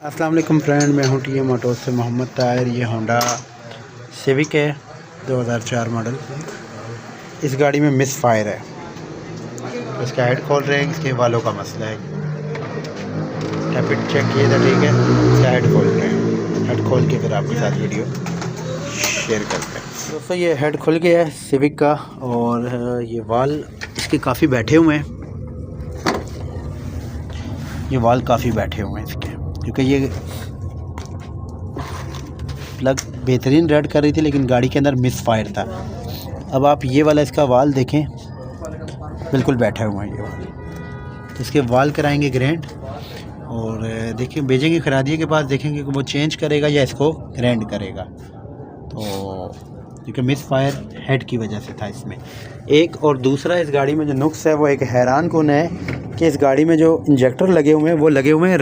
अस्सलाम वालेकुम फ्रेंड, मैं हूँ टीएम मोटर्स से मोहम्मद ताहिर। ये होंडा सिविक है 2004 मॉडल। इस गाड़ी में मिस फायर है, तो इसका हेड खोल रहे हैं। इसके वालों का मसला है। टैपिट चेक किए था, ठीक है। इसका हेड खोल रहे हैं। हेड खोल के फिर आपके साथ वीडियो शेयर करते हैं। दोस्तों ये हेड खुल गया है सिविक का, और ये वाल इसके काफ़ी बैठे हुए हैं। ये वाल काफ़ी बैठे हुए हैं इसके, क्योंकि ये प्लग बेहतरीन रेड कर रही थी, लेकिन गाड़ी के अंदर मिस फायर था। अब आप ये वाला इसका वाल देखें, बिल्कुल बैठा हुआ है ये वाल। तो इसके वाल कराएंगे ग्रैंड, और देखिए भेजेंगे खरादिए के पास, देखेंगे कि वो चेंज करेगा या इसको ग्रैंड करेगा। तो क्योंकि मिस फायर हेड की वजह से था इसमें एक। और दूसरा, इस गाड़ी में जो नुक्स है वो एक हैरान कुन है कि इस गाड़ी में जो इंजेक्टर लगे हुए हैं वो लगे हुए हैं